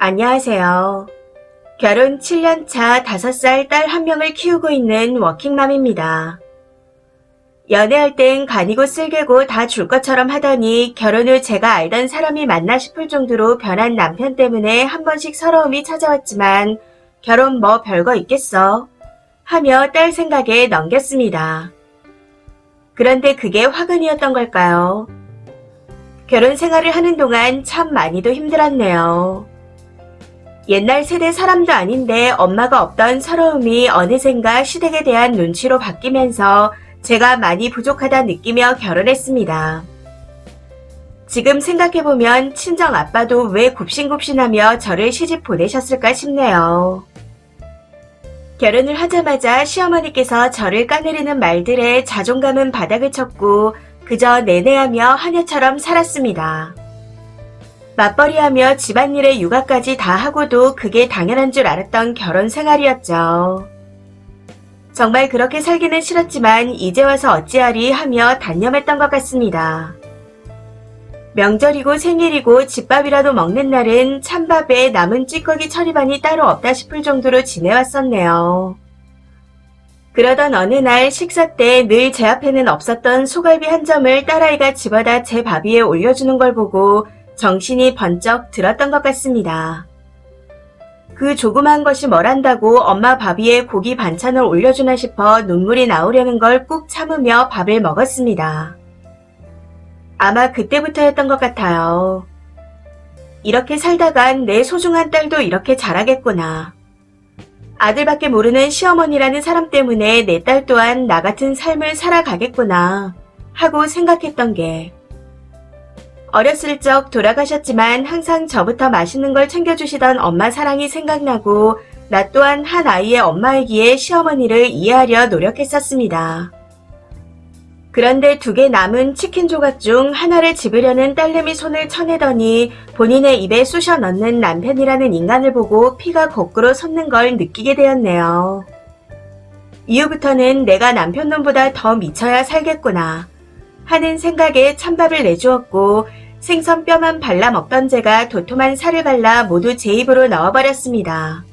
안녕하세요. 결혼 7년 차 5살 딸 한 명을 키우고 있는 워킹맘입니다. 연애할 땐 간이고 쓸개고 다 줄 것처럼 하더니 결혼 후 제가 알던 사람이 맞나 싶을 정도로 변한 남편 때문에 한 번씩 서러움이 찾아왔지만 결혼 뭐 별거 있겠어 하며 딸 생각에 넘겼습니다. 그런데 그게 화근이었던 걸까요? 결혼 생활을 하는 동안 참 많이도 힘들었네요. 옛날 세대 사람도 아닌데 엄마가 없던 서러움이 어느샌가 시댁에 대한 눈치로 바뀌면서 제가 많이 부족하다 느끼며 결혼했습니다. 지금 생각해보면 친정 아빠도 왜 굽신굽신하며 저를 시집 보내셨을까 싶네요. 결혼을 하자마자 시어머니께서 저를 까내리는 말들에 자존감은 바닥을 쳤고 그저 내내하며 하녀처럼 살았습니다. 맞벌이하며 집안일에 육아까지 다 하고도 그게 당연한 줄 알았던 결혼 생활이었죠. 정말 그렇게 살기는 싫었지만 이제 와서 어찌하리 하며 단념했던 것 같습니다. 명절이고 생일이고 집밥이라도 먹는 날은 찬밥에 남은 찌꺼기 처리반이 따로 없다 싶을 정도로 지내왔었네요. 그러던 어느 날 식사 때 늘 제 앞에는 없었던 소갈비 한 점을 딸아이가 집어다 제 밥 위에 올려주는 걸 보고 정신이 번쩍 들었던 것 같습니다. 그 조그마한 것이 뭘 한다고 엄마 밥 위에 고기 반찬을 올려주나 싶어 눈물이 나오려는 걸 꾹 참으며 밥을 먹었습니다. 아마 그때부터였던 것 같아요. 이렇게 살다간 내 소중한 딸도 이렇게 자라겠구나. 아들밖에 모르는 시어머니라는 사람 때문에 내 딸 또한 나 같은 삶을 살아가겠구나 하고 생각했던 게 어렸을 적 돌아가셨지만 항상 저부터 맛있는 걸 챙겨주시던 엄마 사랑이 생각나고 나 또한 한 아이의 엄마이기에 시어머니를 이해하려 노력했었습니다. 그런데 2개 남은 치킨 조각 중 하나를 집으려는 딸내미 손을 쳐내더니 본인의 입에 쑤셔 넣는 남편이라는 인간을 보고 피가 거꾸로 솟는 걸 느끼게 되었네요. 이후부터는 내가 남편 놈보다 더 미쳐야 살겠구나 하는 생각에 찬밥을 내주었고 생선 뼈만 발라 먹던 제가 도톰한 살을 발라 모두 제 입으로 넣어버렸습니다.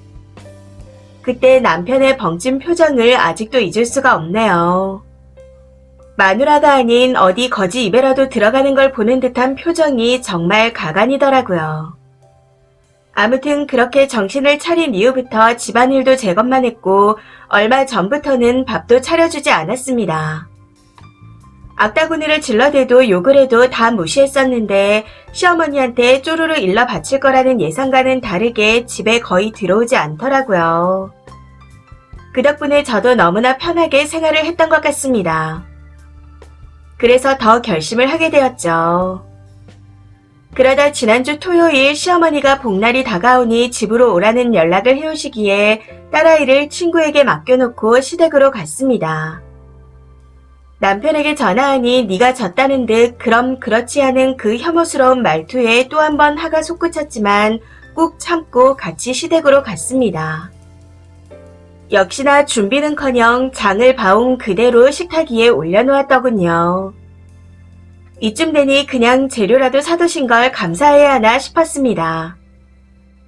그때 남편의 벙찐 표정을 아직도 잊을 수가 없네요. 마누라가 아닌 어디 거지 입에라도 들어가는 걸 보는 듯한 표정이 정말 가관이더라고요. 아무튼 그렇게 정신을 차린 이후부터 집안일도 제 것만 했고 얼마 전부터는 밥도 차려주지 않았습니다. 악다구니를 질러대도 욕을 해도 다 무시했었는데 시어머니한테 쪼르르 일러 바칠 거라는 예상과는 다르게 집에 거의 들어오지 않더라고요. 그 덕분에 저도 너무나 편하게 생활을 했던 것 같습니다. 그래서 더 결심을 하게 되었죠. 그러다 지난주 토요일 시어머니가 복날이 다가오니 집으로 오라는 연락을 해오시기에 딸아이를 친구에게 맡겨놓고 시댁으로 갔습니다. 남편에게 전화하니 네가 졌다는 듯 그럼 그렇지 않은 그 혐오스러운 말투에 또 한 번 화가 솟구쳤지만 꾹 참고 같이 시댁으로 갔습니다. 역시나 준비는커녕 장을 봐온 그대로 식탁 위에 올려놓았더군요. 이쯤 되니 그냥 재료라도 사두신 걸 감사해야 하나 싶었습니다.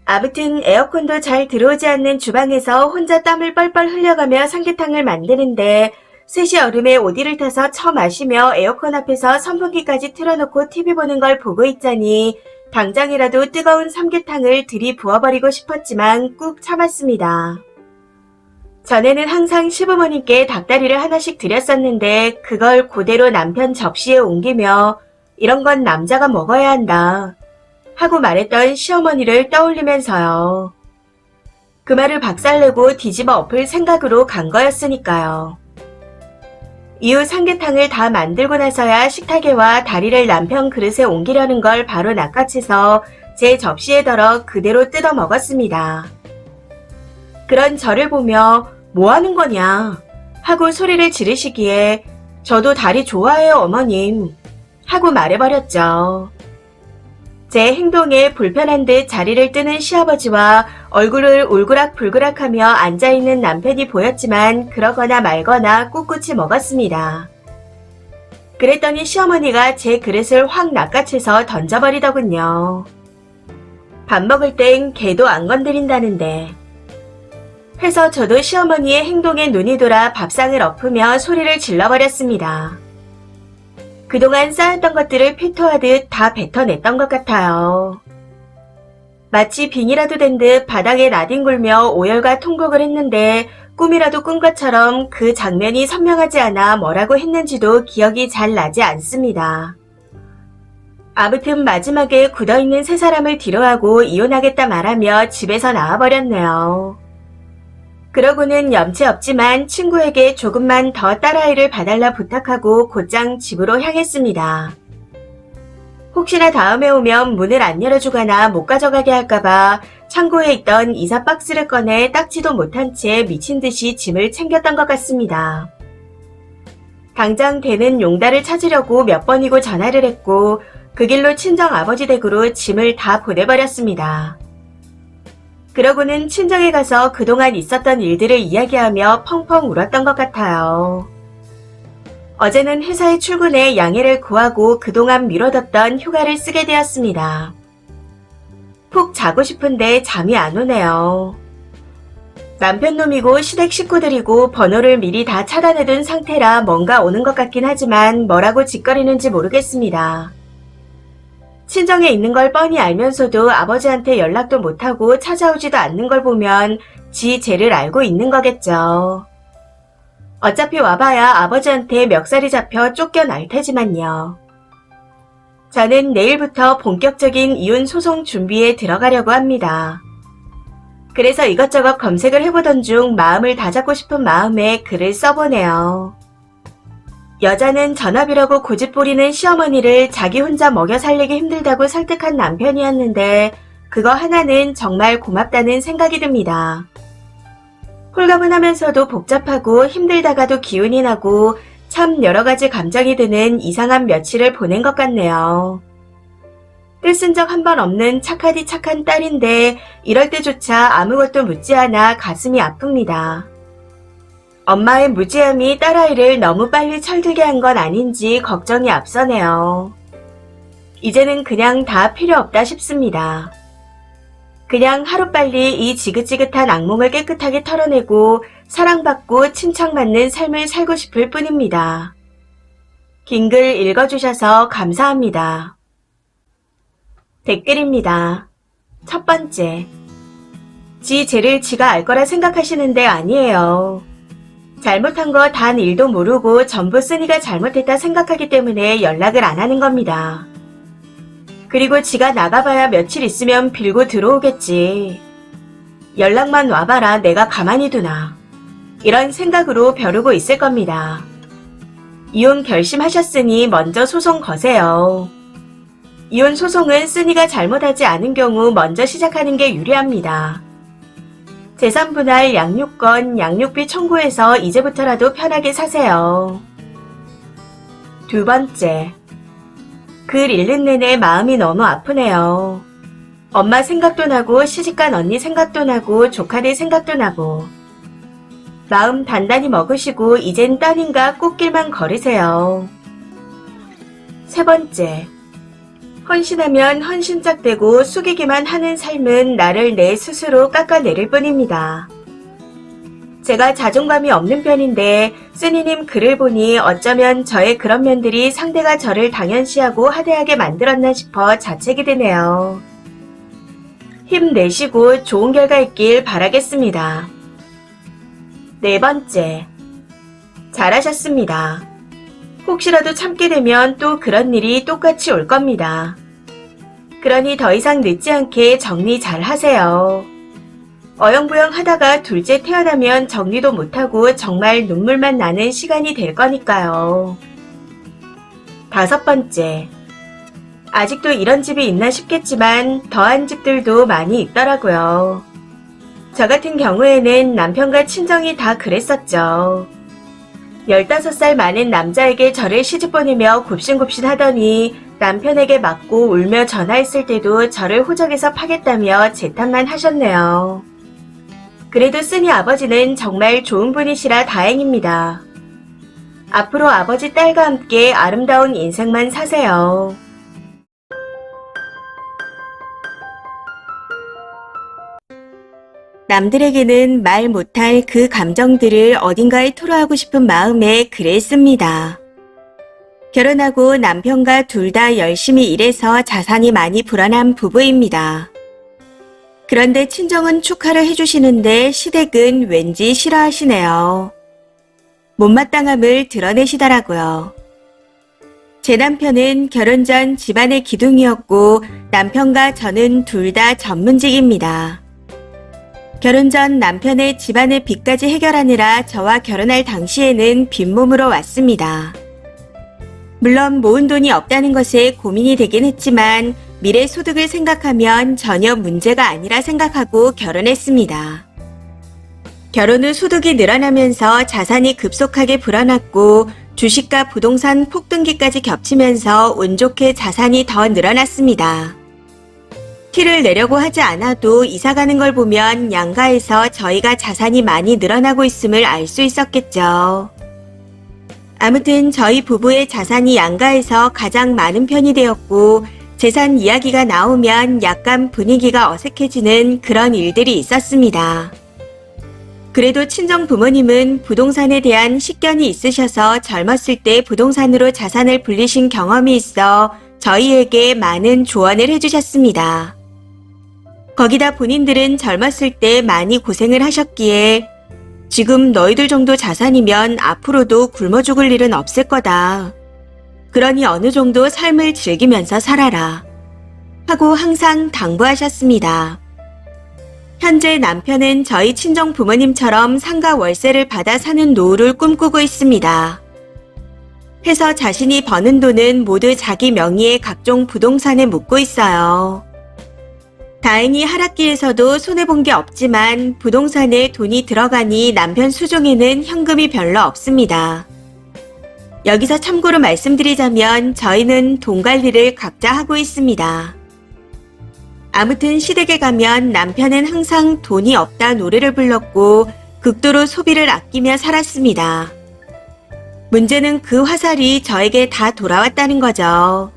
아무튼 에어컨도 잘 들어오지 않는 주방에서 혼자 땀을 뻘뻘 흘려가며 삼계탕을 만드는데 셋이 얼음에 오디를 타서 쳐 마시며 에어컨 앞에서 선풍기까지 틀어놓고 TV 보는 걸 보고 있자니 당장이라도 뜨거운 삼계탕을 들이부어버리고 싶었지만 꾹 참았습니다. 전에는 항상 시부모님께 닭다리를 하나씩 드렸었는데 그걸 그대로 남편 접시에 옮기며 이런 건 남자가 먹어야 한다 하고 말했던 시어머니를 떠올리면서요. 그 말을 박살내고 뒤집어 엎을 생각으로 간 거였으니까요. 이후 삼계탕을 다 만들고 나서야 식탁에 와 다리를 남편 그릇에 옮기려는 걸 바로 낚아채서 제 접시에 덜어 그대로 뜯어 먹었습니다. 그런 저를 보며 뭐 하는 거냐 하고 소리를 지르시기에 저도 다리 좋아해요 어머님 하고 말해버렸죠. 제 행동에 불편한 듯 자리를 뜨는 시아버지와 얼굴을 울그락불그락하며 앉아있는 남편이 보였지만 그러거나 말거나 꿋꿋이 먹었습니다. 그랬더니 시어머니가 제 그릇을 확 낚아채서 던져버리더군요. 밥 먹을 땐 걔도 안 건드린다는데. 해서 저도 시어머니의 행동에 눈이 돌아 밥상을 엎으며 소리를 질러버렸습니다. 그동안 쌓였던 것들을 피토하듯 다 뱉어냈던 것 같아요. 마치 빙이라도 된 듯 바닥에 나뒹굴며 오열과 통곡을 했는데 꿈이라도 꾼 것처럼 그 장면이 선명하지 않아 뭐라고 했는지도 기억이 잘 나지 않습니다. 아무튼 마지막에 굳어있는 세 사람을 뒤로하고 이혼하겠다 말하며 집에서 나와버렸네요. 그러고는 염치 없지만 친구에게 조금만 더 딸아이를 봐달라 부탁하고 곧장 집으로 향했습니다. 혹시나 다음에 오면 문을 안 열어주거나 못 가져가게 할까봐 창고에 있던 이사 박스를 꺼내 닦지도 못한 채 미친 듯이 짐을 챙겼던 것 같습니다. 당장 되는 용달을 찾으려고 몇 번이고 전화를 했고 그 길로 친정 아버지 댁으로 짐을 다 보내버렸습니다. 그러고는 친정에 가서 그동안 있었던 일들을 이야기하며 펑펑 울었던 것 같아요. 어제는 회사에 출근해 양해를 구하고 그동안 미뤄뒀던 휴가를 쓰게 되었습니다. 푹 자고 싶은데 잠이 안 오네요. 남편 놈이고 시댁 식구들이고 번호를 미리 다 차단해둔 상태라 뭔가 오는 것 같긴 하지만 뭐라고 짓거리는지 모르겠습니다. 친정에 있는 걸 뻔히 알면서도 아버지한테 연락도 못하고 찾아오지도 않는 걸 보면 지 죄를 알고 있는 거겠죠. 어차피 와봐야 아버지한테 멱살이 잡혀 쫓겨날 테지만요. 저는 내일부터 본격적인 이혼 소송 준비에 들어가려고 합니다. 그래서 이것저것 검색을 해보던 중 마음을 다잡고 싶은 마음에 글을 써보네요. 여자는 전업이라고 고집부리는 시어머니를 자기 혼자 먹여 살리기 힘들다고 설득한 남편이었는데 그거 하나는 정말 고맙다는 생각이 듭니다. 홀가분하면서도 복잡하고 힘들다가도 기운이 나고 참 여러가지 감정이 드는 이상한 며칠을 보낸 것 같네요. 뜻쓴 적 한 번 없는 착하디 착한 딸인데 이럴 때조차 아무것도 묻지 않아 가슴이 아픕니다. 엄마의 무지함이 딸아이를 너무 빨리 철들게 한 건 아닌지 걱정이 앞서네요. 이제는 그냥 다 필요 없다 싶습니다. 그냥 하루빨리 이 지긋지긋한 악몽을 깨끗하게 털어내고 사랑받고 칭찬받는 삶을 살고 싶을 뿐입니다. 긴 글 읽어주셔서 감사합니다. 댓글입니다. 첫 번째. 지 죄를 지가 알 거라 생각하시는데 아니에요. 잘못한 거 단 1도 모르고 전부 쓰니가 잘못했다 생각하기 때문에 연락을 안 하는 겁니다. 그리고 지가 나가봐야 며칠 있으면 빌고 들어오겠지. 연락만 와봐라 내가 가만히 두나. 이런 생각으로 벼르고 있을 겁니다. 이혼 결심하셨으니 먼저 소송 거세요. 이혼 소송은 쓰니가 잘못하지 않은 경우 먼저 시작하는 게 유리합니다. 재산 분할 양육권, 양육비 청구해서 이제부터라도 편하게 사세요. 두 번째. 글 읽는 내내 마음이 너무 아프네요. 엄마 생각도 나고 시집간 언니 생각도 나고 조카들 생각도 나고 마음 단단히 먹으시고 이젠 딸인가 꽃길만 걸으세요. 세 번째. 헌신하면 헌신짝대고 숙이기만 하는 삶은 나를 내 스스로 깎아내릴 뿐입니다. 제가 자존감이 없는 편인데 쓰니님 글을 보니 어쩌면 저의 그런 면들이 상대가 저를 당연시하고 하대하게 만들었나 싶어 자책이 드네요. 힘내시고 좋은 결과 있길 바라겠습니다. 네 번째. 잘하셨습니다. 혹시라도 참게 되면 또 그런 일이 똑같이 올 겁니다. 그러니 더 이상 늦지 않게 정리 잘 하세요. 어영부영 하다가 둘째 태어나면 정리도 못하고 정말 눈물만 나는 시간이 될 거니까요. 다섯 번째. 아직도 이런 집이 있나 싶겠지만 더한 집들도 많이 있더라고요. 저 같은 경우에는 남편과 친정이 다 그랬었죠. 15살 많은 남자에게 저를 시집 보내며 굽신굽신 하더니 남편에게 맞고 울며 전화했을 때도 저를 호적에서 파겠다며 재탄만 하셨네요. 그래도 쓰니 아버지는 정말 좋은 분이시라 다행입니다. 앞으로 아버지 딸과 함께 아름다운 인생만 사세요. 남들에게는 말 못할 그 감정들을 어딘가에 토로하고 싶은 마음에 글을 씁니다. 결혼하고 남편과 둘 다 열심히 일해서 자산이 많이 불어난 부부입니다. 그런데 친정은 축하를 해주시는데 시댁은 왠지 싫어하시네요. 못마땅함을 드러내시더라고요. 제 남편은 결혼 전 집안의 기둥이었고 남편과 저는 둘 다 전문직입니다. 결혼 전 남편의 집안의 빚까지 해결하느라 저와 결혼할 당시에는 빈몸으로 왔습니다. 물론 모은 돈이 없다는 것에 고민이 되긴 했지만 미래 소득을 생각하면 전혀 문제가 아니라 생각하고 결혼했습니다. 결혼 후 소득이 늘어나면서 자산이 급속하게 불어났고 주식과 부동산 폭등기까지 겹치면서 운 좋게 자산이 더 늘어났습니다. 티를 내려고 하지 않아도 이사 가는 걸 보면 양가에서 저희가 자산이 많이 늘어나고 있음을 알 수 있었겠죠. 아무튼 저희 부부의 자산이 양가에서 가장 많은 편이 되었고 재산 이야기가 나오면 약간 분위기가 어색해지는 그런 일들이 있었습니다. 그래도 친정 부모님은 부동산에 대한 식견이 있으셔서 젊었을 때 부동산으로 자산을 불리신 경험이 있어 저희에게 많은 조언을 해주셨습니다. 거기다 본인들은 젊었을 때 많이 고생을 하셨기에 지금 너희들 정도 자산이면 앞으로도 굶어 죽을 일은 없을 거다. 그러니 어느 정도 삶을 즐기면서 살아라. 하고 항상 당부하셨습니다. 현재 남편은 저희 친정 부모님처럼 상가 월세를 받아 사는 노후를 꿈꾸고 있습니다. 해서 자신이 버는 돈은 모두 자기 명의의 각종 부동산에 묻고 있어요. 다행히 하락기에서도 손해본 게 없지만 부동산에 돈이 들어가니 남편 수중에는 현금이 별로 없습니다. 여기서 참고로 말씀드리자면 저희는 돈 관리를 각자 하고 있습니다. 아무튼 시댁에 가면 남편은 항상 돈이 없다 노래를 불렀고 극도로 소비를 아끼며 살았습니다. 문제는 그 화살이 저에게 다 돌아왔다는 거죠.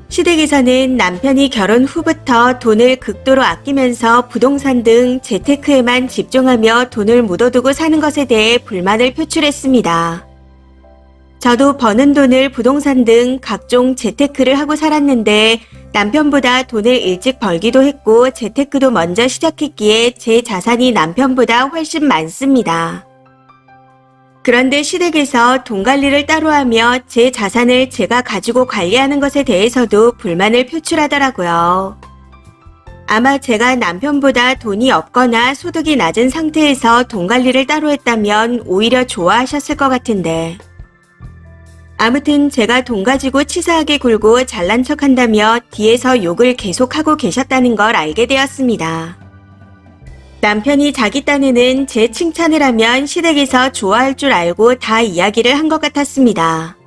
시댁에서는 남편이 결혼 후부터 돈을 극도로 아끼면서 부동산 등 재테크에만 집중하며 돈을 묻어두고 사는 것에 대해 불만을 표출했습니다. 저도 버는 돈을 부동산 등 각종 재테크를 하고 살았는데 남편보다 돈을 일찍 벌기도 했고 재테크도 먼저 시작했기에 제 자산이 남편보다 훨씬 많습니다. 그런데 시댁에서 돈 관리를 따로 하며 제 자산을 제가 가지고 관리하는 것에 대해서도 불만을 표출하더라고요. 아마 제가 남편보다 돈이 없거나 소득이 낮은 상태에서 돈 관리를 따로 했다면 오히려 좋아하셨을 것 같은데. 아무튼 제가 돈 가지고 치사하게 굴고 잘난 척한다며 뒤에서 욕을 계속하고 계셨다는 걸 알게 되었습니다. 남편이 자기 딴에는 제 칭찬을 하면 시댁에서 좋아할 줄 알고 다 이야기를 한 것 같았습니다.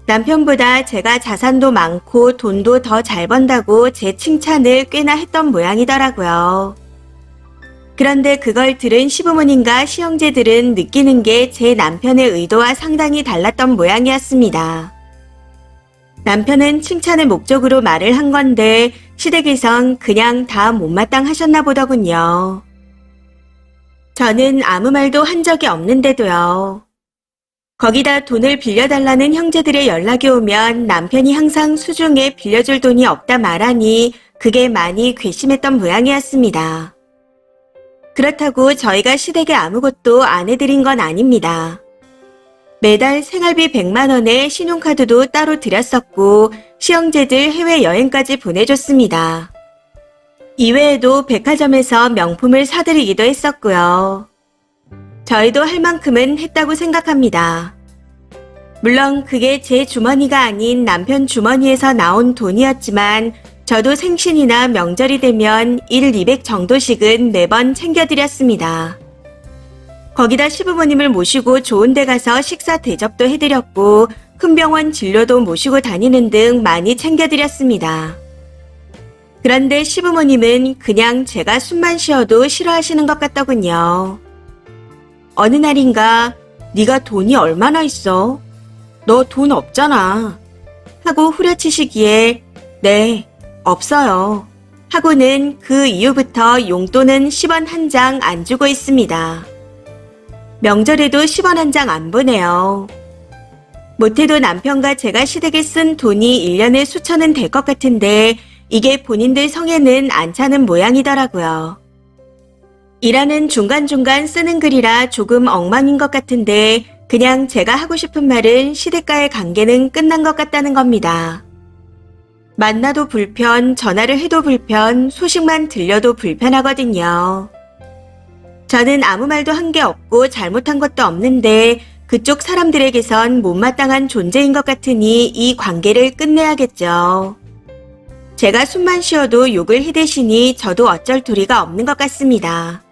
남편보다 제가 자산도 많고 돈도 더 잘 번다고 제 칭찬을 꽤나 했던 모양이더라고요. 그런데 그걸 들은 시부모님과 시형제들은 느끼는 게 제 남편의 의도와 상당히 달랐던 모양이었습니다. 남편은 칭찬의 목적으로 말을 한 건데 시댁에선 그냥 다 못마땅하셨나 보더군요. 저는 아무 말도 한 적이 없는데도요. 거기다 돈을 빌려달라는 형제들의 연락이 오면 남편이 항상 수중에 빌려줄 돈이 없다 말하니 그게 많이 괘씸했던 모양이었습니다. 그렇다고 저희가 시댁에 아무것도 안 해드린 건 아닙니다. 매달 생활비 100만 원에 신용카드도 따로 드렸었고 시형제들 해외여행까지 보내줬습니다. 이외에도 백화점에서 명품을 사드리기도 했었고요. 저희도 할 만큼은 했다고 생각합니다. 물론 그게 제 주머니가 아닌 남편 주머니에서 나온 돈이었지만 저도 생신이나 명절이 되면 1, 200 정도씩은 매번 챙겨드렸습니다. 거기다 시부모님을 모시고 좋은 데 가서 식사 대접도 해드렸고 큰 병원 진료도 모시고 다니는 등 많이 챙겨드렸습니다. 그런데 시부모님은 그냥 제가 숨만 쉬어도 싫어하시는 것 같더군요. 어느 날인가 네가 돈이 얼마나 있어? 너 돈 없잖아. 하고 후려치시기에 네, 없어요. 하고는 그 이후부터 용돈은 10원 한 장 안 주고 있습니다. 명절에도 10원 한 장 안 보내요. 못해도 남편과 제가 시댁에 쓴 돈이 1년에 수천은 될 것 같은데 이게 본인들 성에는 안 차는 모양이더라고요. 일하는 중간중간 쓰는 글이라 조금 엉망인 것 같은데 그냥 제가 하고 싶은 말은 시댁과의 관계는 끝난 것 같다는 겁니다. 만나도 불편, 전화를 해도 불편, 소식만 들려도 불편하거든요. 저는 아무 말도 한 게 없고 잘못한 것도 없는데 그쪽 사람들에게선 못마땅한 존재인 것 같으니 이 관계를 끝내야겠죠. 제가 숨만 쉬어도 욕을 해대시니 저도 어쩔 도리가 없는 것 같습니다.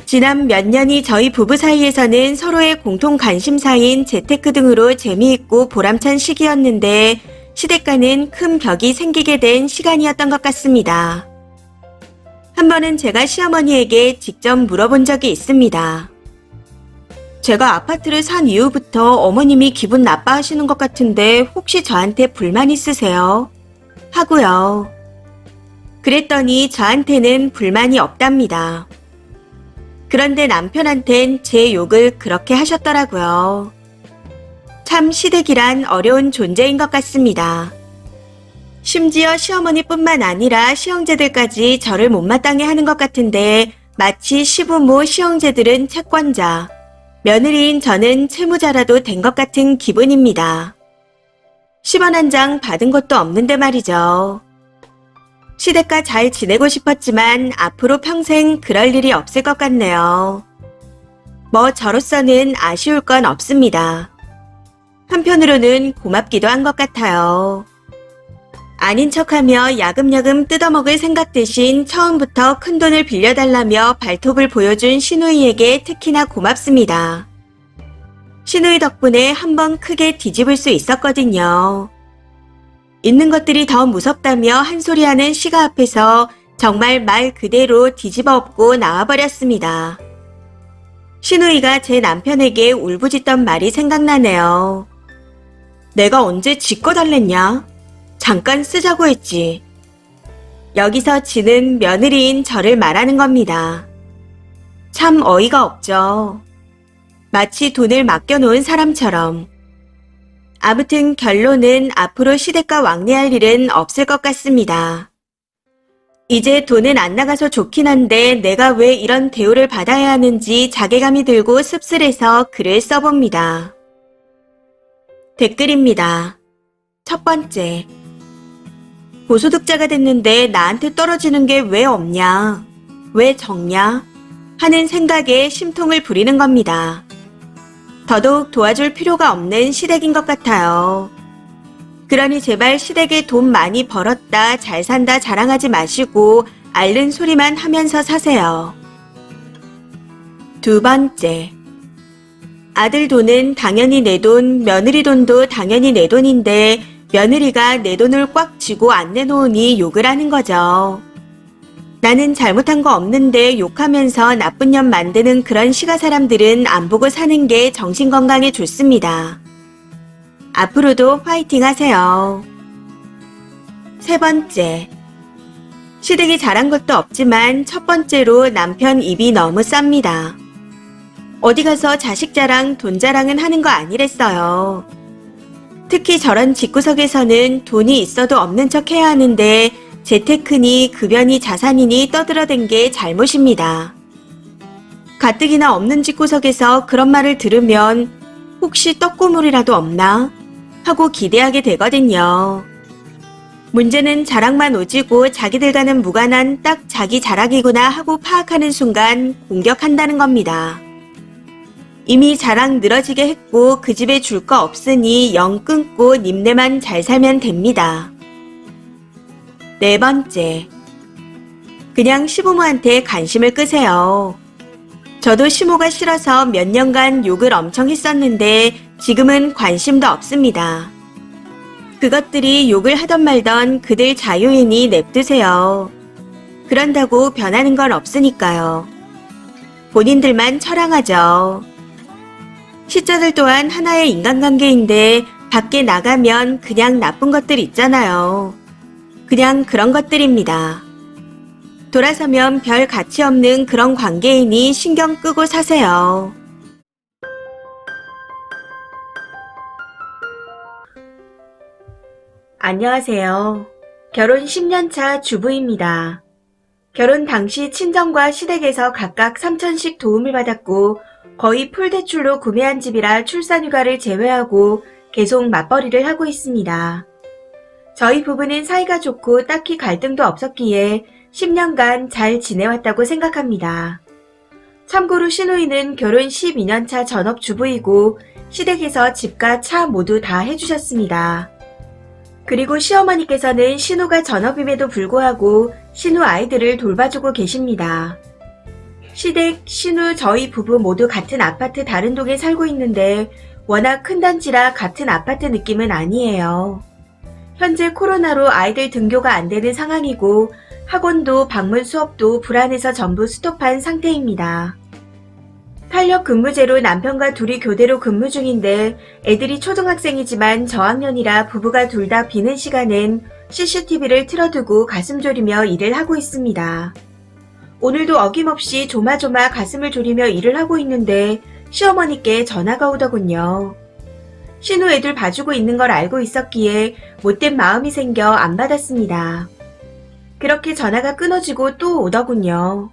지난 몇 년이 저희 부부 사이에서는 서로의 공통 관심사인 재테크 등으로 재미있고 보람찬 시기였는데 시댁과는 큰 벽이 생기게 된 시간이었던 것 같습니다. 한 번은 제가 시어머니에게 직접 물어본 적이 있습니다. 제가 아파트를 산 이후부터 어머님이 기분 나빠하시는 것 같은데 혹시 저한테 불만 있으세요? 하고요. 그랬더니 저한테는 불만이 없답니다. 그런데 남편한텐 제 욕을 그렇게 하셨더라고요. 참 시댁이란 어려운 존재인 것 같습니다. 심지어 시어머니뿐만 아니라 시형제들까지 저를 못마땅해 하는 것 같은데 마치 시부모, 시형제들은 채권자, 며느리인 저는 채무자라도 된 것 같은 기분입니다. 10원 한 장 받은 것도 없는데 말이죠. 시댁과 잘 지내고 싶었지만 앞으로 평생 그럴 일이 없을 것 같네요. 뭐 저로서는 아쉬울 건 없습니다. 한편으로는 고맙기도 한 것 같아요. 아닌 척하며 야금야금 뜯어먹을 생각 대신 처음부터 큰돈을 빌려달라며 발톱을 보여준 시누이에게 특히나 고맙습니다. 시누이 덕분에 한번 크게 뒤집을 수 있었거든요. 있는 것들이 더 무섭다며 한 소리하는 시가 앞에서 정말 말 그대로 뒤집어 엎고 나와버렸습니다. 시누이가 제 남편에게 울부짖던 말이 생각나네요. 내가 언제 지 거 달랬냐? 잠깐 쓰자고 했지. 여기서 지는 며느리인 저를 말하는 겁니다. 참 어이가 없죠. 마치 돈을 맡겨놓은 사람처럼. 아무튼 결론은 앞으로 시댁과 왕래할 일은 없을 것 같습니다. 이제 돈은 안 나가서 좋긴 한데 내가 왜 이런 대우를 받아야 하는지 자괴감이 들고 씁쓸해서 글을 써봅니다. 댓글입니다. 첫 번째. 고소득자가 됐는데 나한테 떨어지는 게 왜 없냐? 왜 적냐? 하는 생각에 심통을 부리는 겁니다. 더더욱 도와줄 필요가 없는 시댁인 것 같아요. 그러니 제발 시댁에 돈 많이 벌었다, 잘 산다 자랑하지 마시고 앓는 소리만 하면서 사세요. 두 번째. 아들 돈은 당연히 내 돈, 며느리 돈도 당연히 내 돈인데 며느리가 내 돈을 꽉 쥐고 안 내놓으니 욕을 하는 거죠. 나는 잘못한 거 없는데 욕하면서 나쁜 년 만드는 그런 시가 사람들은 안 보고 사는 게 정신건강에 좋습니다. 앞으로도 화이팅 하세요. 세 번째. 시댁이 잘한 것도 없지만 첫 번째로 남편 입이 너무 쌉니다. 어디 가서 자식 자랑, 돈 자랑은 하는 거 아니랬어요. 특히 저런 집구석에서는 돈이 있어도 없는 척 해야 하는데 재테크니 급여니 자산이니 떠들어댄 게 잘못입니다. 가뜩이나 없는 집구석에서 그런 말을 들으면 혹시 떡고물이라도 없나? 하고 기대하게 되거든요. 문제는 자랑만 오지고 자기들과는 무관한 딱 자기 자랑이구나 하고 파악하는 순간 공격한다는 겁니다. 이미 자랑 늘어지게 했고 그 집에 줄 거 없으니 영 끊고 님네만 잘 살면 됩니다. 네 번째. 그냥 시부모한테 관심을 끄세요. 저도 시모가 싫어서 몇 년간 욕을 엄청 했었는데 지금은 관심도 없습니다. 그것들이 욕을 하던 말던 그들 자유이니 냅두세요. 그런다고 변하는 건 없으니까요. 본인들만 처량하죠. 시자들 또한 하나의 인간관계인데 밖에 나가면 그냥 나쁜 것들 있잖아요. 그냥 그런 것들입니다. 돌아서면 별 가치 없는 그런 관계이니 신경 끄고 사세요. 안녕하세요. 결혼 10년 차 주부입니다. 결혼 당시 친정과 시댁에서 각각 3천씩 도움을 받았고 거의 풀대출로 구매한 집이라 출산휴가를 제외하고 계속 맞벌이를 하고 있습니다. 저희 부부는 사이가 좋고 딱히 갈등도 없었기에 10년간 잘 지내왔다고 생각합니다. 참고로 시누이는 결혼 12년 차 전업주부이고 시댁에서 집과 차 모두 다 해주셨습니다. 그리고 시어머니께서는 신우가 전업임에도 불구하고 신우 아이들을 돌봐주고 계십니다. 시댁, 신우, 저희 부부 모두 같은 아파트 다른 동에 살고 있는데 워낙 큰 단지라 같은 아파트 느낌은 아니에요. 현재 코로나로 아이들 등교가 안 되는 상황이고 학원도 방문 수업도 불안해서 전부 스톱한 상태입니다. 탄력 근무제로 남편과 둘이 교대로 근무 중인데 애들이 초등학생이지만 저학년이라 부부가 둘 다 비는 시간엔 CCTV를 틀어두고 가슴 졸이며 일을 하고 있습니다. 오늘도 어김없이 조마조마 가슴을 졸이며 일을 하고 있는데 시어머니께 전화가 오더군요. 신우 애들 봐주고 있는 걸 알고 있었기에 못된 마음이 생겨 안 받았습니다. 그렇게 전화가 끊어지고 또 오더군요.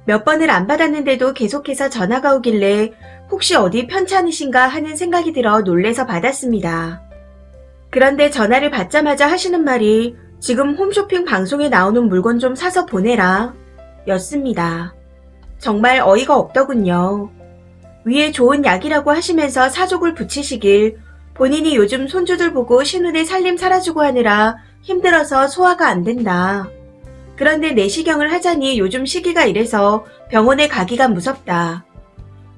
몇 번을 안 받았는데도 계속해서 전화가 오길래 혹시 어디 편찮으신가 하는 생각이 들어 놀래서 받았습니다. 그런데 전화를 받자마자 하시는 말이 지금 홈쇼핑 방송에 나오는 물건 좀 사서 보내라 였습니다. 정말 어이가 없더군요. 위에 좋은 약이라고 하시면서 사족을 붙이시길 본인이 요즘 손주들 보고 신우네 살림 살아주고 하느라 힘들어서 소화가 안 된다. 그런데 내시경을 하자니 요즘 시기가 이래서 병원에 가기가 무섭다.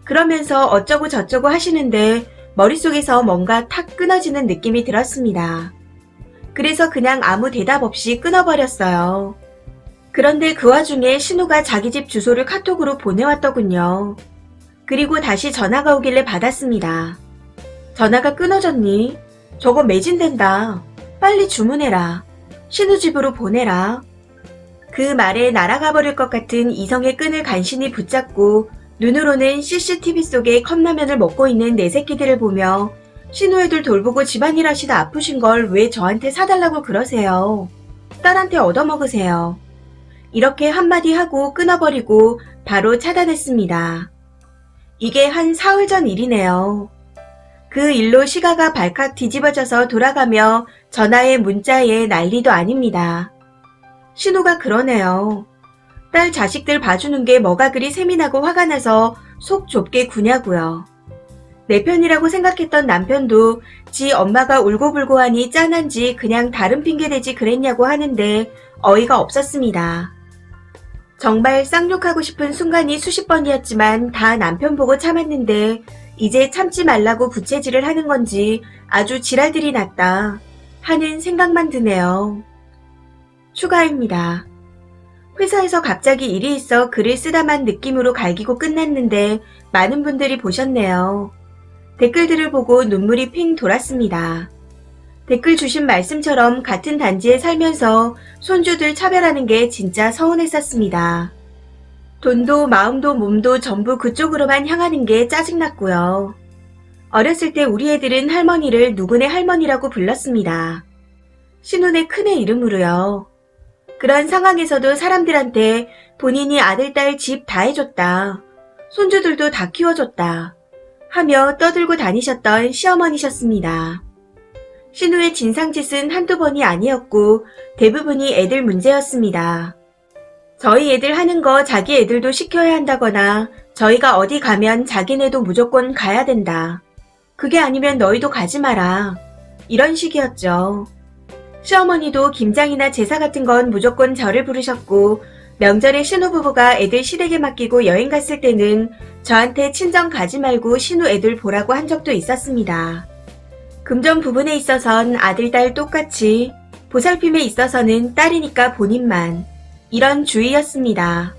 그러면서 어쩌고 저쩌고 하시는데 머릿속에서 뭔가 탁 끊어지는 느낌이 들었습니다. 그래서 그냥 아무 대답 없이 끊어버렸어요. 그런데 그 와중에 신우가 자기 집 주소를 카톡으로 보내왔더군요. 그리고 다시 전화가 오길래 받았습니다. 전화가 끊어졌니? 저거 매진된다. 빨리 주문해라. 신우 집으로 보내라. 그 말에 날아가 버릴 것 같은 이성의 끈을 간신히 붙잡고 눈으로는 CCTV 속에 컵라면을 먹고 있는 내 새끼들을 보며 신우 애들 돌보고 집안일 하시다 아프신 걸 왜 저한테 사달라고 그러세요? 딸한테 얻어먹으세요. 이렇게 한마디 하고 끊어버리고 바로 차단했습니다. 이게 한 사흘 전 일이네요. 그 일로 시가가 발칵 뒤집어져서 돌아가며 전화에 문자에 난리도 아닙니다. 신우가 그러네요. 딸 자식들 봐주는 게 뭐가 그리 세민하고 화가 나서 속 좁게 구냐고요. 내 편이라고 생각했던 남편도 지 엄마가 울고불고 하니 짠한지 그냥 다른 핑계대지 그랬냐고 하는데 어이가 없었습니다. 정말 쌍욕하고 싶은 순간이 수십 번이었지만 다 남편 보고 참았는데 이제 참지 말라고 부채질을 하는 건지 아주 지랄들이 났다 하는 생각만 드네요. 추가입니다. 회사에서 갑자기 일이 있어 글을 쓰다만 느낌으로 갈기고 끝났는데 많은 분들이 보셨네요. 댓글들을 보고 눈물이 핑 돌았습니다. 댓글 주신 말씀처럼 같은 단지에 살면서 손주들 차별하는 게 진짜 서운했었습니다. 돈도 마음도 몸도 전부 그쪽으로만 향하는 게 짜증났고요. 어렸을 때 우리 애들은 할머니를 누구네 할머니라고 불렀습니다. 신혼의 큰애 이름으로요. 그런 상황에서도 사람들한테 본인이 아들, 딸, 집 다 해줬다. 손주들도 다 키워줬다. 하며 떠들고 다니셨던 시어머니셨습니다. 신우의 진상짓은 한두 번이 아니었고 대부분이 애들 문제였습니다. 저희 애들 하는 거 자기 애들도 시켜야 한다거나 저희가 어디 가면 자기네도 무조건 가야 된다. 그게 아니면 너희도 가지 마라. 이런 식이었죠. 시어머니도 김장이나 제사 같은 건 무조건 저를 부르셨고 명절에 신우부부가 애들 시댁에 맡기고 여행 갔을 때는 저한테 친정 가지 말고 신우 애들 보라고 한 적도 있었습니다. 금전 부분에 있어선 아들, 딸 똑같이, 보살핌에 있어서는 딸이니까 본인만, 이런 주의였습니다.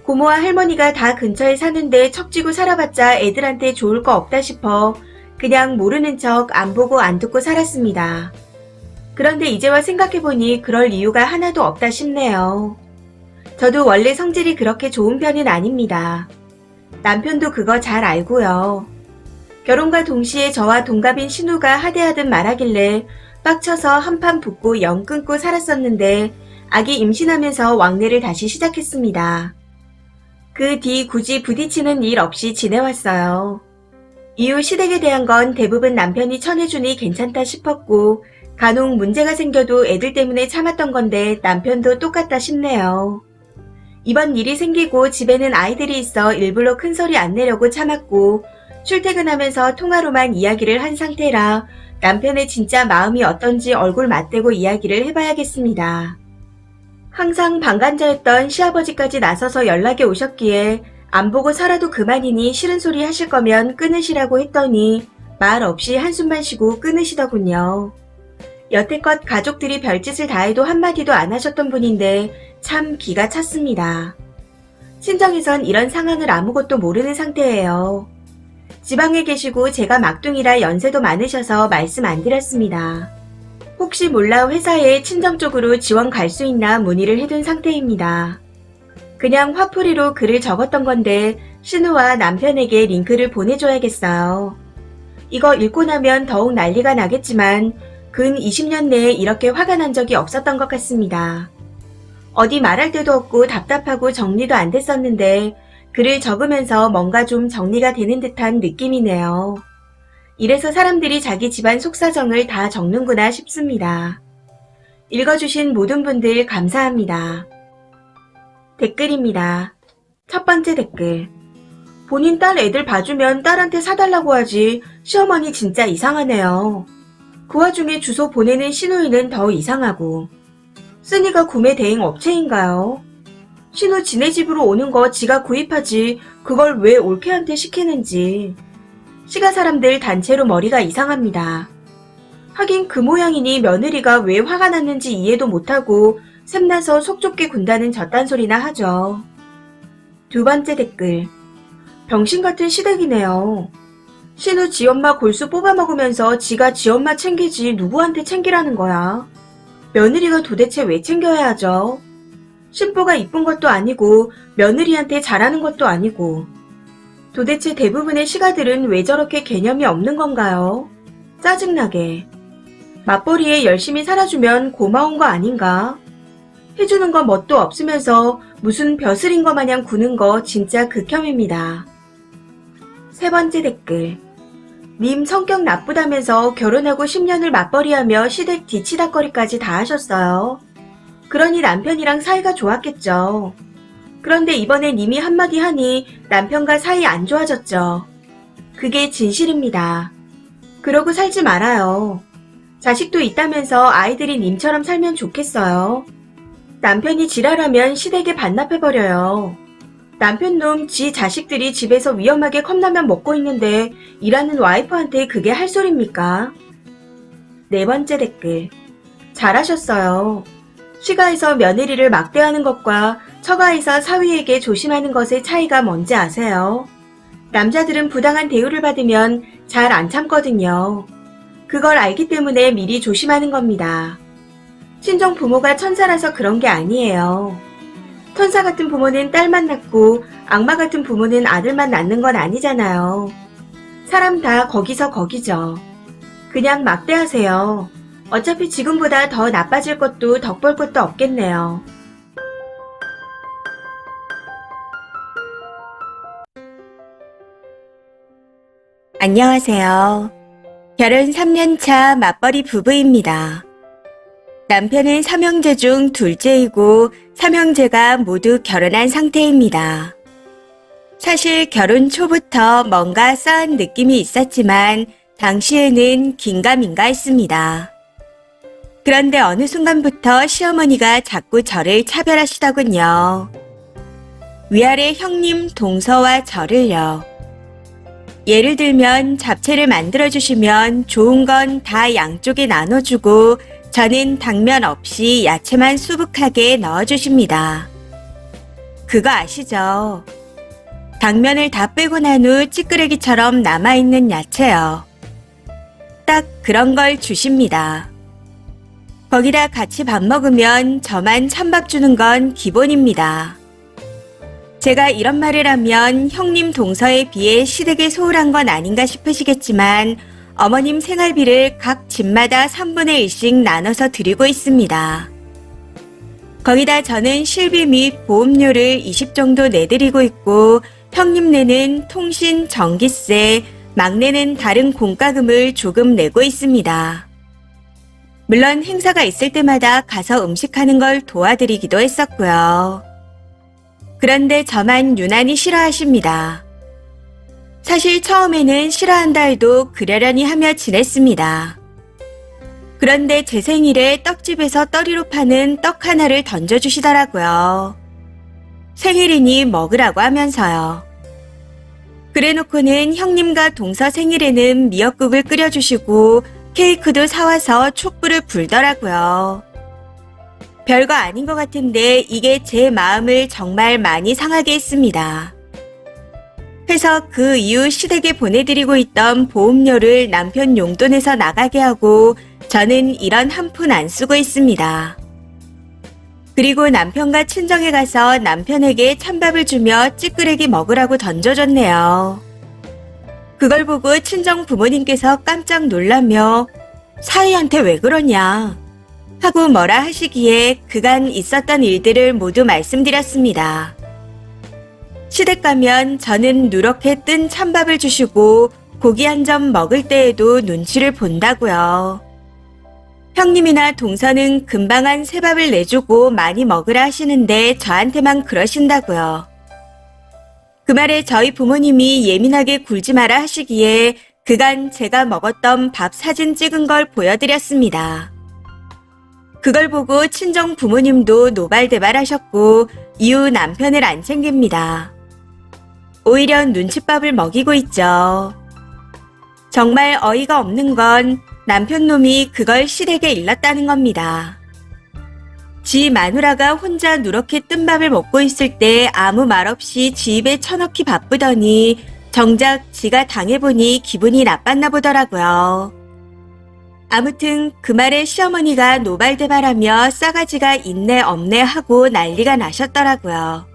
고모와 할머니가 다 근처에 사는데 척지고 살아봤자 애들한테 좋을 거 없다 싶어 그냥 모르는 척 안 보고 안 듣고 살았습니다. 그런데 이제와 생각해보니 그럴 이유가 하나도 없다 싶네요. 저도 원래 성질이 그렇게 좋은 편은 아닙니다. 남편도 그거 잘 알고요. 결혼과 동시에 저와 동갑인 신우가 하대하듯 말하길래 빡쳐서 한판 붙고 영 끊고 살았었는데 아기 임신하면서 왕래를 다시 시작했습니다. 그 뒤 굳이 부딪히는 일 없이 지내왔어요. 이후 시댁에 대한 건 대부분 남편이 쳐내주니 괜찮다 싶었고 간혹 문제가 생겨도 애들 때문에 참았던 건데 남편도 똑같다 싶네요. 이번 일이 생기고 집에는 아이들이 있어 일부러 큰 소리 안 내려고 참았고 출퇴근하면서 통화로만 이야기를 한 상태라 남편의 진짜 마음이 어떤지 얼굴 맞대고 이야기를 해봐야겠습니다. 항상 방관자였던 시아버지까지 나서서 연락이 오셨기에 안 보고 살아도 그만이니 싫은 소리 하실 거면 끊으시라고 했더니 말 없이 한숨만 쉬고 끊으시더군요. 여태껏 가족들이 별짓을 다해도 한마디도 안 하셨던 분인데 참 기가 찼습니다. 친정에선 이런 상황을 아무것도 모르는 상태예요. 지방에 계시고 제가 막둥이라 연세도 많으셔서 말씀 안 드렸습니다. 혹시 몰라 회사에 친정 쪽으로 지원 갈 수 있나 문의를 해둔 상태입니다. 그냥 화풀이로 글을 적었던 건데 신우와 남편에게 링크를 보내줘야겠어요. 이거 읽고 나면 더욱 난리가 나겠지만 근 20년 내에 이렇게 화가 난 적이 없었던 것 같습니다. 어디 말할 데도 없고 답답하고 정리도 안 됐었는데 글을 적으면서 뭔가 좀 정리가 되는 듯한 느낌이네요. 이래서 사람들이 자기 집안 속사정을 다 적는구나 싶습니다. 읽어주신 모든 분들 감사합니다. 댓글입니다. 첫 번째 댓글. 본인 딸 애들 봐주면 딸한테 사달라고 하지 시어머니 진짜 이상하네요. 그 와중에 주소 보내는 신우이는 더 이상하고. 쓰니가 구매 대행 업체인가요? 신우 지네 집으로 오는 거 지가 구입하지 그걸 왜 올케한테 시키는지. 시가 사람들 단체로 머리가 이상합니다. 하긴 그 모양이니 며느리가 왜 화가 났는지 이해도 못하고 샘나서 속 좁게 군다는 저딴 소리나 하죠. 두 번째 댓글. 병신 같은 시댁이네요. 신우 지엄마 골수 뽑아먹으면서 지가 지엄마 챙기지 누구한테 챙기라는 거야. 며느리가 도대체 왜 챙겨야 하죠? 신부가 이쁜 것도 아니고 며느리한테 잘하는 것도 아니고. 도대체 대부분의 시가들은 왜 저렇게 개념이 없는 건가요? 짜증나게. 맞벌이에 열심히 살아주면 고마운 거 아닌가? 해주는 거 뭣도 없으면서 무슨 벼슬인 거 마냥 구는 거 진짜 극혐입니다. 세 번째 댓글. 님 성격 나쁘다면서 결혼하고 10년을 맞벌이하며 시댁 뒤치다거리까지 다 하셨어요. 그러니 남편이랑 사이가 좋았겠죠. 그런데 이번에 님이 한마디 하니 남편과 사이 안 좋아졌죠. 그게 진실입니다. 그러고 살지 말아요. 자식도 있다면서 아이들이 님처럼 살면 좋겠어요. 남편이 지랄하면 시댁에 반납해버려요. 남편 놈 지 자식들이 집에서 위험하게 컵라면 먹고 있는데 일하는 와이프한테 그게 할 소리입니까? 네 번째 댓글. 잘하셨어요. 시가에서 며느리를 막대하는 것과 처가에서 사위에게 조심하는 것의 차이가 뭔지 아세요? 남자들은 부당한 대우를 받으면 잘 안 참거든요. 그걸 알기 때문에 미리 조심하는 겁니다. 친정 부모가 천사라서 그런 게 아니에요. 천사 같은 부모는 딸만 낳고 악마 같은 부모는 아들만 낳는 건 아니잖아요. 사람 다 거기서 거기죠. 그냥 막대하세요. 어차피 지금보다 더 나빠질 것도 덕볼 것도 없겠네요. 안녕하세요. 결혼 3년차 맞벌이 부부입니다. 남편은 3형제 중 둘째이고 3형제가 모두 결혼한 상태입니다. 사실 결혼 초부터 뭔가 싸한 느낌이 있었지만 당시에는 긴가민가 했습니다. 그런데 어느 순간부터 시어머니가 자꾸 저를 차별하시더군요. 위아래 형님 동서와 저를요. 예를 들면 잡채를 만들어주시면 좋은 건 다 양쪽에 나눠주고 저는 당면 없이 야채만 수북하게 넣어주십니다. 그거 아시죠? 당면을 다 빼고 난 후 찌끄레기처럼 남아있는 야채요. 딱 그런 걸 주십니다. 거기다 같이 밥 먹으면 저만 찬밥 주는 건 기본입니다. 제가 이런 말을 하면 형님 동서에 비해 시댁에 소홀한 건 아닌가 싶으시겠지만 어머님 생활비를 각 집마다 3분의 1씩 나눠서 드리고 있습니다. 거기다 저는 실비 및 보험료를 20 정도 내드리고 있고 형님네는 통신, 전기세, 막내는 다른 공과금을 조금 내고 있습니다. 물론 행사가 있을 때마다 가서 음식하는 걸 도와드리기도 했었고요. 그런데 저만 유난히 싫어하십니다. 사실 처음에는 싫어한다 해도 그러려니 하며 지냈습니다. 그런데 제 생일에 떡집에서 떠리로 파는 떡 하나를 던져주시더라고요. 생일이니 먹으라고 하면서요. 그래놓고는 형님과 동서 생일에는 미역국을 끓여주시고 케이크도 사와서 촛불을 불더라고요. 별거 아닌 것 같은데 이게 제 마음을 정말 많이 상하게 했습니다. 그래서 그 이후 시댁에 보내드리고 있던 보험료를 남편 용돈에서 나가게 하고 저는 이런 한 푼 안 쓰고 있습니다. 그리고 남편과 친정에 가서 남편에게 찬밥을 주며 찌끄레기 먹으라고 던져줬네요. 그걸 보고 친정 부모님께서 깜짝 놀라며 사위한테 왜 그러냐 하고 뭐라 하시기에 그간 있었던 일들을 모두 말씀드렸습니다. 시댁 가면 저는 누렇게 뜬 찬밥을 주시고 고기 한 점 먹을 때에도 눈치를 본다고요. 형님이나 동서는 금방 한 새 밥을 내주고 많이 먹으라 하시는데 저한테만 그러신다고요. 그 말에 저희 부모님이 예민하게 굴지 마라 하시기에 그간 제가 먹었던 밥 사진 찍은 걸 보여드렸습니다. 그걸 보고 친정 부모님도 노발대발 하셨고 이후 남편을 안 챙깁니다. 오히려 눈칫밥을 먹이고 있죠. 정말 어이가 없는 건 남편 놈이 그걸 시댁에 일렀다는 겁니다. 지 마누라가 혼자 누렇게 뜬 밥을 먹고 있을 때 아무 말 없이 지 입에 쳐넣기 바쁘더니 정작 지가 당해보니 기분이 나빴나 보더라고요. 아무튼 그 말에 시어머니가 노발대발하며 싸가지가 있네 없네 하고 난리가 나셨더라고요.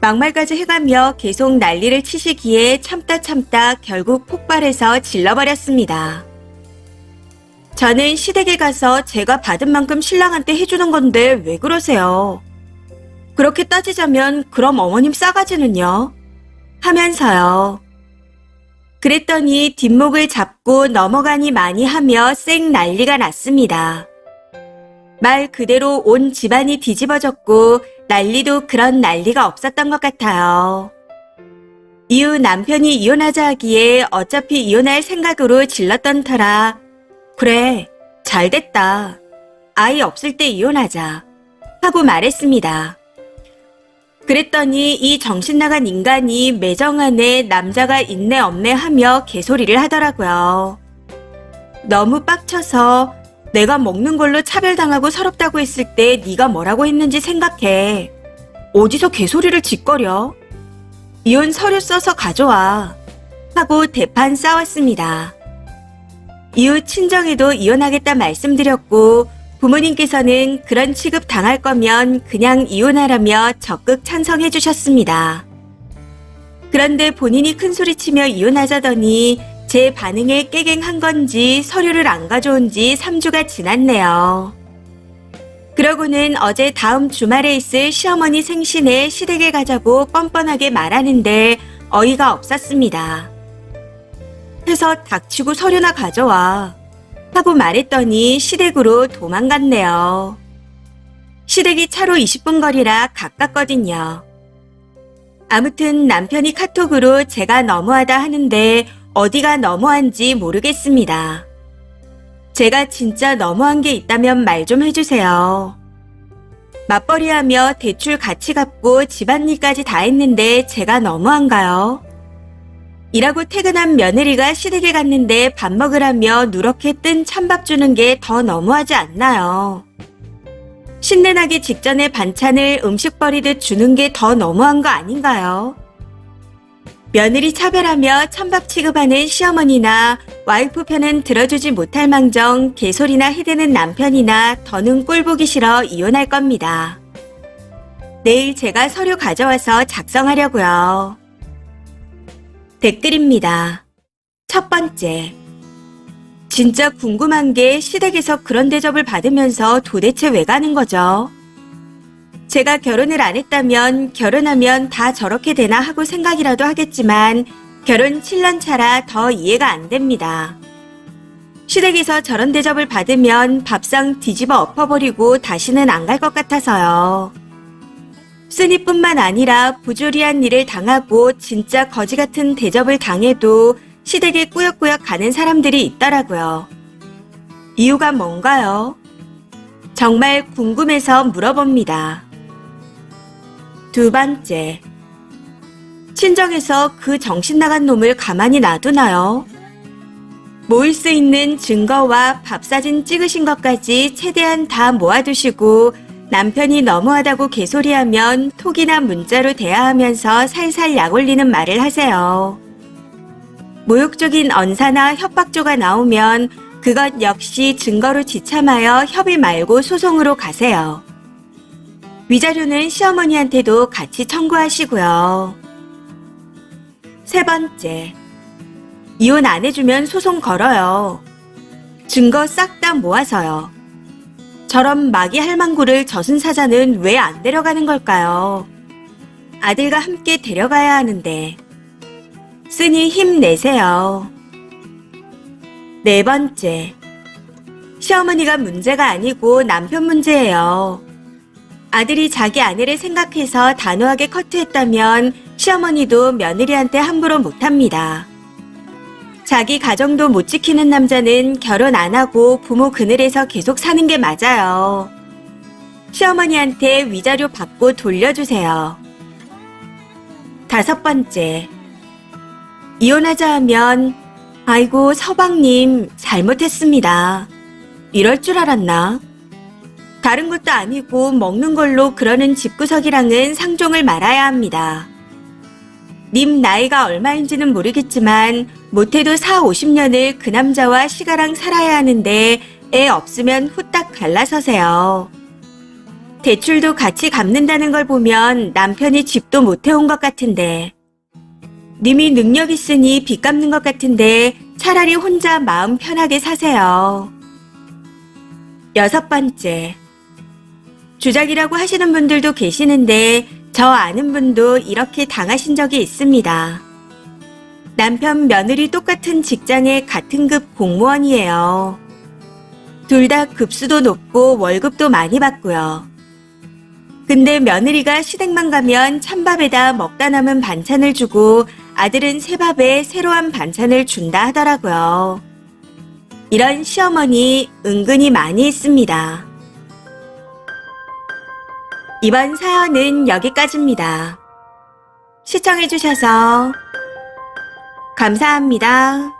막말까지 해가며 계속 난리를 치시기에 참다 결국 폭발해서 질러버렸습니다. 저는 시댁에 가서 제가 받은 만큼 신랑한테 해주는 건데 왜 그러세요? 그렇게 따지자면 그럼 어머님 싸가지는요? 하면서요. 그랬더니 뒷목을 잡고 넘어가니 많이 하며 쌩 난리가 났습니다. 말 그대로 온 집안이 뒤집어졌고 난리도 그런 난리가 없었던 것 같아요. 이후 남편이 이혼하자 하기에 어차피 이혼할 생각으로 질렀던 터라 그래, 잘됐다. 아이 없을 때 이혼하자 하고 말했습니다. 그랬더니 이 정신나간 인간이 매정 안에 남자가 있네 없네 하며 개소리를 하더라고요. 너무 빡쳐서 내가 먹는 걸로 차별당하고 서럽다고 했을 때 네가 뭐라고 했는지 생각해. 어디서 개소리를 짓거려? 이혼 서류 써서 가져와 하고 대판 싸웠습니다. 이후 친정에도 이혼하겠다 말씀드렸고 부모님께서는 그런 취급 당할 거면 그냥 이혼하라며 적극 찬성해 주셨습니다. 그런데 본인이 큰소리치며 이혼하자더니 제 반응에 깨갱한 건지 서류를 안 가져온 지 3주가 지났네요. 그러고는 어제 다음 주말에 있을 시어머니 생신에 시댁에 가자고 뻔뻔하게 말하는데 어이가 없었습니다. 해서 닥치고 서류나 가져와 하고 말했더니 시댁으로 도망갔네요. 시댁이 차로 20분 거리라 가깝거든요. 아무튼 남편이 카톡으로 제가 너무하다 하는데 어디가 너무한지 모르겠습니다. 제가 진짜 너무한 게 있다면 말 좀 해주세요. 맞벌이하며 대출 같이 갚고 집안일까지 다 했는데 제가 너무한가요? 일하고 퇴근한 며느리가 시댁에 갔는데 밥 먹으라며 누렇게 뜬 찬밥 주는 게 더 너무하지 않나요? 신내나기 직전에 반찬을 음식 버리듯 주는 게 더 너무한 거 아닌가요? 며느리 차별하며 찬밥 취급하는 시어머니나 와이프 편은 들어주지 못할 망정 개소리나 해대는 남편이나 더는 꼴 보기 싫어 이혼할 겁니다. 내일 제가 서류 가져와서 작성하려고요. 댓글입니다. 첫 번째. 진짜 궁금한 게 시댁에서 그런 대접을 받으면서 도대체 왜 가는 거죠? 제가 결혼을 안 했다면 결혼하면 다 저렇게 되나 하고 생각이라도 하겠지만 결혼 7년 차라 더 이해가 안 됩니다. 시댁에서 저런 대접을 받으면 밥상 뒤집어 엎어버리고 다시는 안 갈 것 같아서요. 쓰니뿐만 아니라 부조리한 일을 당하고 진짜 거지 같은 대접을 당해도 시댁에 꾸역꾸역 가는 사람들이 있더라고요. 이유가 뭔가요? 정말 궁금해서 물어봅니다. 두 번째. 친정에서 그 정신 나간 놈을 가만히 놔두나요? 모일 수 있는 증거와 밥 사진 찍으신 것까지 최대한 다 모아두시고 남편이 너무하다고 개소리하면 톡이나 문자로 대화하면서 살살 약올리는 말을 하세요. 모욕적인 언사나 협박조가 나오면 그것 역시 증거로 지참하여 협의 말고 소송으로 가세요. 위자료는 시어머니한테도 같이 청구하시고요. 세 번째. 이혼 안 해주면 소송 걸어요. 증거 싹 다 모아서요. 저런 마귀 할망구를 저승사자는 왜 안 데려가는 걸까요? 아들과 함께 데려가야 하는데. 쓰니 힘내세요. 네 번째. 시어머니가 문제가 아니고 남편 문제예요. 아들이 자기 아내를 생각해서 단호하게 커트했다면 시어머니도 며느리한테 함부로 못합니다. 자기 가정도 못 지키는 남자는 결혼 안 하고 부모 그늘에서 계속 사는 게 맞아요. 시어머니한테 위자료 받고 돌려주세요. 다섯 번째. 이혼하자 하면 아이고 서방님 잘못했습니다. 이럴 줄 알았나? 다른 것도 아니고 먹는 걸로 그러는 집구석이랑은 상종을 말아야 합니다. 님 나이가 얼마인지는 모르겠지만 못해도 4, 50년을 그 남자와 시가랑 살아야 하는데 애 없으면 후딱 갈라서세요. 대출도 같이 갚는다는 걸 보면 남편이 집도 못 해온 것 같은데 님이 능력 있으니 빚 갚는 것 같은데 차라리 혼자 마음 편하게 사세요. 여섯 번째. 주작이라고 하시는 분들도 계시는데 저 아는 분도 이렇게 당하신 적이 있습니다. 남편 며느리 똑같은 직장의 같은 급 공무원이에요. 둘 다 급수도 높고 월급도 많이 받고요. 근데 며느리가 시댁만 가면 찬밥에다 먹다 남은 반찬을 주고 아들은 새밥에 새로운 반찬을 준다 하더라고요. 이런 시어머니 은근히 많이 있습니다. 이번 사연은 여기까지입니다. 시청해주셔서 감사합니다.